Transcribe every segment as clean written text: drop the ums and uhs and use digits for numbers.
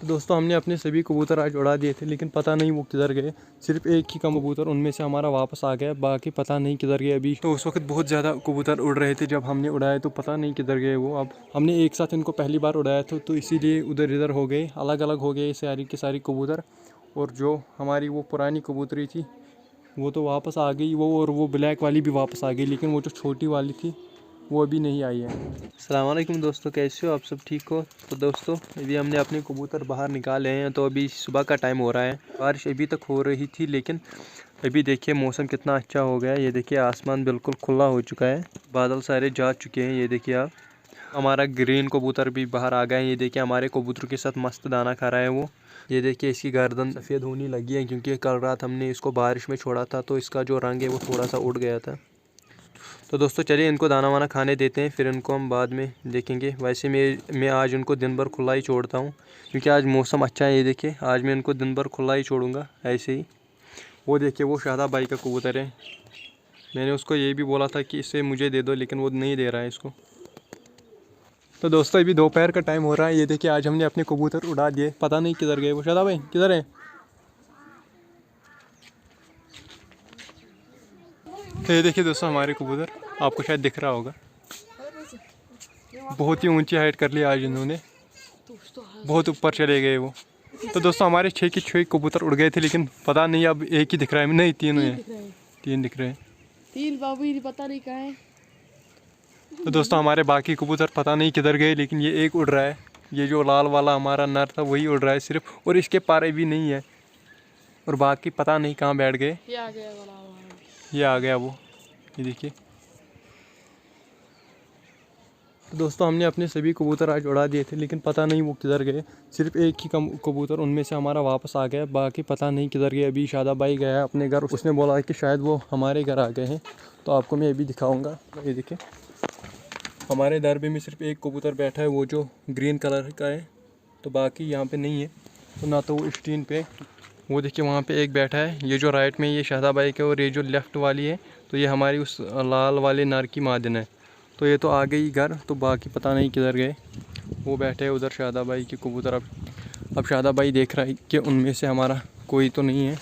तो दोस्तों हमने अपने सभी कबूतर आज उड़ा दिए थे, लेकिन पता नहीं वो किधर गए। सिर्फ एक ही कबूतर उनमें से हमारा वापस आ गया, बाकी पता नहीं किधर गए अभी। तो उस वक्त बहुत ज़्यादा कबूतर उड़ रहे थे जब हमने उड़ाए, तो पता नहीं किधर गए वो। अब हमने एक साथ इनको पहली बार उड़ाया था, तो इसीलिए उधर इधर हो गए, अलग अलग हो गए सारी के सारी कबूतर। और जो हमारी वो पुरानी कबूतरी थी वो तो वापस आ गई, वो और वो ब्लैक वाली भी वापस आ गई, लेकिन वो जो छोटी वाली थी वो अभी नहीं आई है। अस्सलाम वालेकुम दोस्तों, कैसे हो आप सब? ठीक हो? तो दोस्तों अभी हमने अपने कबूतर बाहर निकाले हैं, तो अभी सुबह का टाइम हो रहा है। बारिश अभी तक हो रही थी, लेकिन अभी देखिए मौसम कितना अच्छा हो गया है। ये देखिए आसमान बिल्कुल खुला हो चुका है, बादल सारे जा चुके हैं। ये देखिए आप, हमारा ग्रीन कबूतर भी बाहर आ गया है। ये देखिए हमारे कबूतर के साथ मस्त दाना खा रहा है वो। ये देखिए इसकी गर्दन सफ़ेद होने लगी है, क्योंकि कल रात हमने इसको बारिश में छोड़ा था, तो इसका जो रंग है वो थोड़ा सा उड़ गया था। तो दोस्तों चलिए इनको दाना वाना खाने देते हैं, फिर इनको हम बाद में देखेंगे। वैसे मैं आज इनको दिन भर खुला ही छोड़ता हूँ, क्योंकि आज मौसम अच्छा है। ये देखिए आज मैं इनको दिन भर खुला ही छोड़ूंगा ऐसे ही। वो देखिए वो शादाब भाई का कबूतर है, मैंने उसको ये भी बोला था कि इसे मुझे दे दो, लेकिन वो नहीं दे रहा है इसको। तो दोस्तों अभी दोपहर का टाइम हो रहा है। ये देखिए आज हमने अपने कबूतर उड़ा दिए, पता नहीं किधर गए वो। शादाब भाई किधर है? तो ये देखिए दोस्तों हमारे कबूतर, आपको शायद दिख रहा होगा। बहुत ही ऊंची हाइट कर लिया आज इन्होंने, बहुत ऊपर चले गए वो। तो दोस्तों हमारे 6 के 6 कबूतर उड़ गए थे, लेकिन पता नहीं अब एक ही दिख रहा है। नहीं, तीन हैं, तीन दिख रहे हैं। तीन बाबू पता नहीं कहाँ है। तो दोस्तों हमारे बाकी कबूतर पता नहीं किधर गए, लेकिन ये एक उड़ रहा है। ये जो लाल वाला हमारा नर था वही उड़ रहा है सिर्फ, और इसके पारे भी नहीं है। और बाकी पता नहीं कहाँ बैठ गए। ये आ गया वाला, ये आ गया वो, ये देखिए। तो दोस्तों हमने अपने सभी कबूतर आज उड़ा दिए थे, लेकिन पता नहीं वो किधर गए। सिर्फ एक ही कबूतर उनमें से हमारा वापस आ गया, बाकी पता नहीं किधर गए। अभी शादाब भाई गया है अपने घर, उसने बोला कि शायद वो हमारे घर आ गए हैं, तो आपको मैं अभी दिखाऊंगा। ये देखिए हमारे दरबे में सिर्फ एक कबूतर बैठा है, वो जो ग्रीन कलर का है, तो बाकी यहाँ पे नहीं है। तो ना तो वो स्टीन पे, वो देखिए वहाँ पे एक बैठा है। ये जो राइट में ये शादाब भाई का, और ये जो लेफ़्ट वाली है तो ये हमारी उस लाल वाले नर की मादिन है। तो ये तो आ गई घर, तो बाकी पता नहीं किधर गए। वो बैठे हैं उधर शादाब भाई के कबूतर। अब शादाब भाई देख रहा है कि उनमें से हमारा कोई तो नहीं है,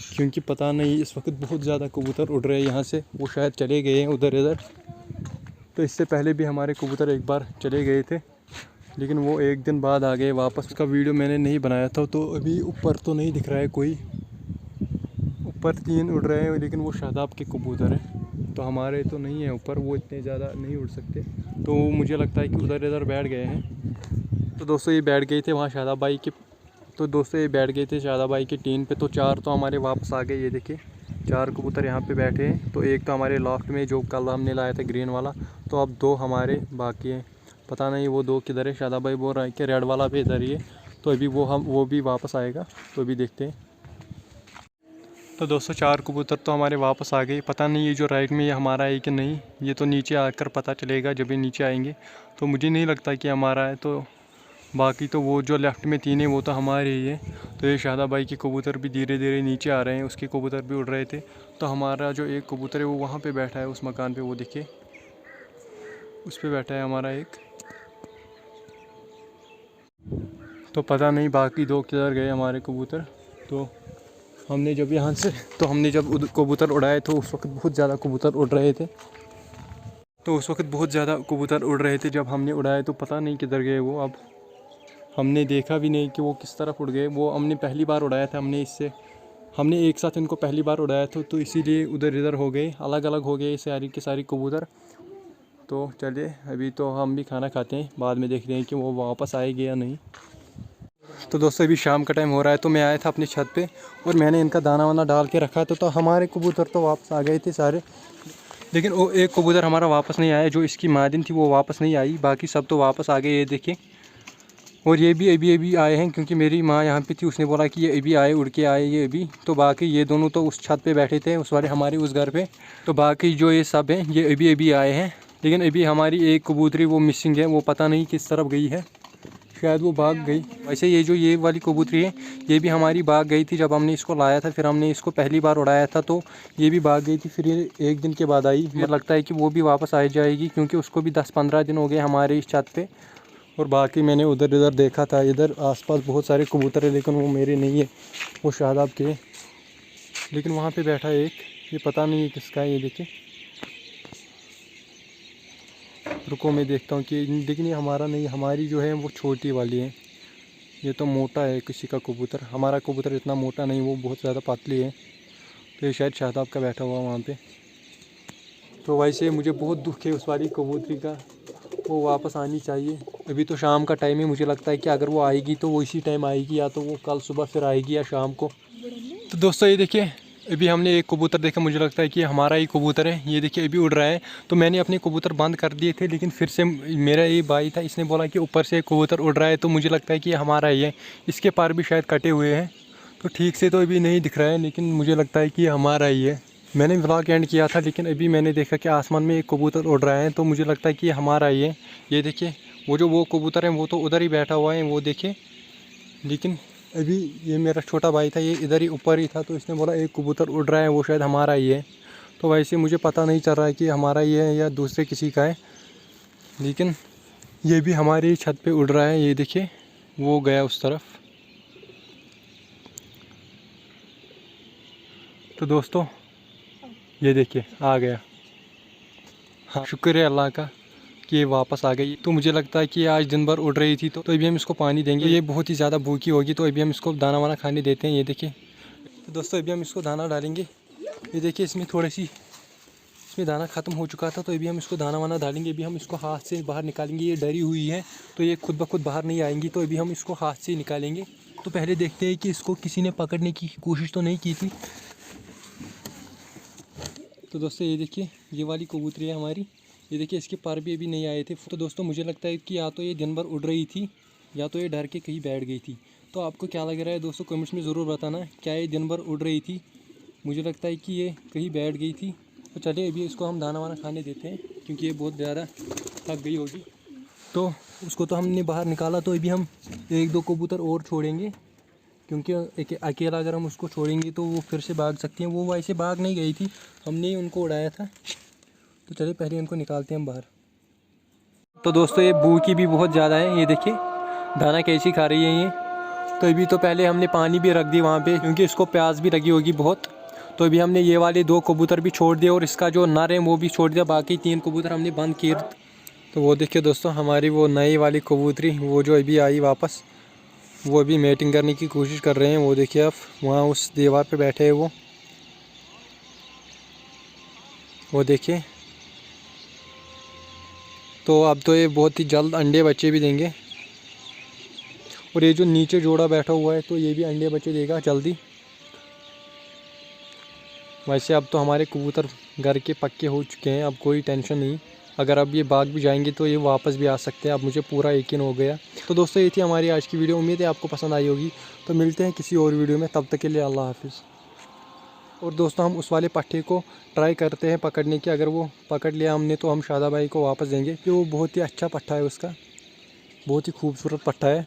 क्योंकि पता नहीं इस वक्त बहुत ज़्यादा कबूतर उड़ रहे हैं यहाँ से। वो शायद चले गए हैं उधर इधर। तो इससे पहले भी हमारे कबूतर एक बार चले गए थे, लेकिन वो एक दिन बाद आ गए वापस। उसका वीडियो मैंने नहीं बनाया था। तो अभी ऊपर तो नहीं दिख रहा है कोई, ऊपर 3 उड़ रहे हैं, लेकिन वो शादाब के कबूतर हैं, तो हमारे तो नहीं है ऊपर। वो इतने ज़्यादा नहीं उड़ सकते, तो मुझे लगता है कि उधर इधर बैठ गए हैं। तो दोस्तों ये बैठ गए थे वहाँ शादाब भाई के, तो दोस्तों ये बैठ गए थे शादाब भाई की टीन पे। तो 4 तो हमारे वापस आ गए। ये देखिए 4 कबूतर यहाँ पे बैठे हैं। तो एक तो हमारे लॉफ्ट में जो कल हमने लाया था ग्रीन वाला, तो अब 2 हमारे बाकी हैं। पता नहीं वो 2 किधर है। शादाब भाई बोल रहा है कि रेड वाला भी इधर ही है, तो अभी वो भी वापस आएगा, तो अभी देखते हैं। तो दोस्तों 4 कबूतर तो हमारे वापस आ गए। पता नहीं ये जो राइट में ये हमारा है कि नहीं, ये तो नीचे आकर पता चलेगा जब ये नीचे आएंगे। तो मुझे नहीं लगता कि हमारा है। तो बाकी तो वो जो लेफ़्ट में 3 है वो तो हमारे ही है। तो ये शादाब भाई के कबूतर भी धीरे धीरे नीचे आ रहे हैं, उसके कबूतर भी उड़ रहे थे। तो हमारा जो एक कबूतर है वो वहाँ पे बैठा है उस मकान पे, वो देखिए उस पर बैठा है हमारा एक। तो पता नहीं बाकी 2 किधर गए हमारे कबूतर। तो हमने जब कबूतर उड़ाए तो उस वक्त बहुत ज़्यादा कबूतर उड़ रहे थे। जब हमने उड़ाए, तो पता नहीं किधर गए वो। अब हमने देखा भी नहीं कि वो किस तरफ उड़ गए। वो हमने पहली बार उड़ाया था, हमने एक साथ इनको पहली बार उड़ाया था, तो इसीलिए उधर इधर हो गए, अलग अलग हो गए सारी के सारी कबूतर। तो चलिए अभी तो हम भी खाना खाते हैं, बाद में देखते हैं कि वो वापस आएगी या नहीं। तो दोस्तों अभी शाम का टाइम हो रहा है, तो मैं आया था अपनी छत पे और मैंने इनका दाना वाना डाल के रखा था। तो हमारे कबूतर तो वापस आ गए थे सारे, लेकिन वो एक कबूतर हमारा वापस नहीं आया, जो इसकी मादिन थी वो वापस नहीं आई। बाकी सब तो वापस आ गए, ये देखिए। और ये भी अभी आए हैं, क्योंकि मेरी माँ यहाँ पे थी, उसने बोला कि ये अभी आए, उड़ के आए ये अभी। तो बाकी ये दोनों तो उस छत पे बैठे थे, उस वाले हमारे उस घर पे। तो बाकी जो ये सब हैं ये अभी आए हैं, लेकिन अभी हमारी एक कबूतरी वो मिसिंग है, वो पता नहीं किस तरफ गई है, शायद वो भाग गई। वैसे ये वाली कबूतरी है, ये भी हमारी भाग गई थी जब हमने इसको लाया था। फिर हमने इसको पहली बार उड़ाया था, तो ये भी भाग गई थी। फिर ये एक दिन के बाद आई। मुझे लगता है कि वो भी वापस आ जाएगी, क्योंकि उसको भी 10-15 दिन हो गए हमारे इस छत पे। और बाकी मैंने उधर इधर देखा था, इधर आसपास बहुत सारे कबूतर हैं, लेकिन वो मेरे नहीं है, वो शादाब के। लेकिन वहाँ पे बैठा है एक, ये पता नहीं है किसका है। ये देखिए, रुको मैं देखता हूँ कि, लेकिन ये हमारा नहीं, हमारी जो है वो छोटी वाली है। ये तो मोटा है किसी का कबूतर, हमारा कबूतर इतना मोटा नहीं, वो बहुत ज़्यादा पतली है। तो ये शायद शादाब का बैठा हुआ वहाँ पे। तो वैसे मुझे बहुत दुख है उस वाली कबूतरी का, वो वापस आनी चाहिए। अभी तो शाम का टाइम है, मुझे लगता है कि अगर वो आएगी तो वो इसी टाइम आएगी, या तो वो कल सुबह फिर आएगी या शाम को। तो दोस्तों ये देखिए, अभी हमने एक कबूतर देखा, मुझे लगता है कि हमारा ही कबूतर है। ये देखिए अभी उड़ रहा है। तो मैंने अपने कबूतर बंद कर दिए थे, लेकिन फिर से मेरा ये भाई था, इसने बोला कि ऊपर से एक कबूतर उड़ रहा है, तो मुझे लगता है कि ये हमारा ही है। इसके पर भी शायद कटे हुए हैं, तो ठीक से तो अभी नहीं दिख रहा है, लेकिन मुझे लगता है कि ये हमारा ही है। मैंने व्लॉग एंड किया था, लेकिन अभी मैंने देखा कि आसमान में एक कबूतर उड़ रहा है, तो मुझे लगता है कि ये हमारा ही है। ये देखिए, वो कबूतर है वो तो उधर ही बैठा हुआ है, वो देखिए। लेकिन अभी ये मेरा छोटा भाई था, ये इधर ही ऊपर ही था, तो इसने बोला एक कबूतर उड़ रहा है, वो शायद हमारा ही है। तो वैसे मुझे पता नहीं चल रहा है कि हमारा ही है या दूसरे किसी का है, लेकिन ये भी हमारी छत पे उड़ रहा है। ये देखिए, वो गया उस तरफ। तो दोस्तों ये देखिए आ गया। हाँ, शुक्र है अल्लाह का कि ये वापस आ गई। तो मुझे लगता है कि ये आज दिन भर उड़ रही थी, तो अभी हम इसको पानी देंगे। ये बहुत ही ज़्यादा भूखी होगी, तो अभी हम इसको दाना वाना खाने देते हैं। ये देखिए, तो दोस्तों अभी हम इसको दाना डालेंगे। ये देखिए, इसमें थोड़ी सी इसमें दाना ख़त्म हो चुका था, तो अभी हम इसको दाना वाना डालेंगे। अभी हम इसको हाथ से बाहर निकालेंगे। ये डरी हुई है, तो ये खुद ब खुद बाहर नहीं आएंगी, तो अभी हम इसको हाथ से निकालेंगे। तो पहले देखते हैं कि इसको किसी ने पकड़ने की कोशिश तो नहीं की थी। तो दोस्तों ये देखिए, ये वाली कबूतरी है हमारी। ये देखिए, इसके पर भी अभी नहीं आए थे। तो दोस्तों मुझे लगता है कि या तो ये दिन भर उड़ रही थी, या तो ये डर के कहीं बैठ गई थी। तो आपको क्या लग रहा है दोस्तों, कमेंट्स में ज़रूर बताना, क्या ये दिन भर उड़ रही थी? मुझे लगता है कि ये कहीं बैठ गई थी। तो चलिए अभी इसको हम दाना वाना खाने देते हैं, क्योंकि ये बहुत ज़्यादा थक गई होगी। तो उसको तो हमने बाहर निकाला, तो अभी हम एक दो कबूतर और छोड़ेंगे, क्योंकि एक अकेला अगर हम उसको छोड़ेंगे तो वो फिर से भाग सकती हैं। वो वैसे भाग नहीं गई थी, हमने ही उनको उड़ाया था। तो चलिए पहले उनको निकालते हैं हम बाहर। तो दोस्तों ये भूखी भी बहुत ज़्यादा है, ये देखिए दाना कैसी खा रही है ये। तो अभी तो पहले हमने पानी भी रख दी वहाँ पे, क्योंकि इसको प्यास भी लगी होगी बहुत। तो अभी हमने ये वाले दो कबूतर भी छोड़ दिए, और इसका जो नर है वो भी छोड़ दिया। बाकी तीन कबूतर हमने बंद किए। तो वो देखिए दोस्तों, हमारी वो नई वाली कबूतरी, वो जो अभी आई वापस, वो अभी मेटिंग करने की कोशिश कर रहे हैं। वो देखिए आप, वहाँ उस दीवार पे बैठे हैं वो देखिए। तो अब तो ये बहुत ही जल्द अंडे बच्चे भी देंगे। और ये जो नीचे जोड़ा बैठा हुआ है, तो ये भी अंडे बच्चे देगा जल्दी। वैसे अब तो हमारे कबूतर घर के पक्के हो चुके हैं, अब कोई टेंशन नहीं। अगर अब ये भाग भी जाएंगे तो ये वापस भी आ सकते हैं, अब मुझे पूरा यकीन हो गया। तो दोस्तों ये थी हमारी आज की वीडियो, उम्मीद है आपको पसंद आई होगी। तो मिलते हैं किसी और वीडियो में, तब तक के लिए अल्लाह हाफिज़। और दोस्तों हम उस वाले पट्टे को ट्राई करते हैं पकड़ने की। अगर वो पकड़ लिया हमने तो हम शादा भाई को वापस देंगे, कि वो बहुत ही अच्छा पट्टा है उसका, बहुत ही खूबसूरत पट्टा है।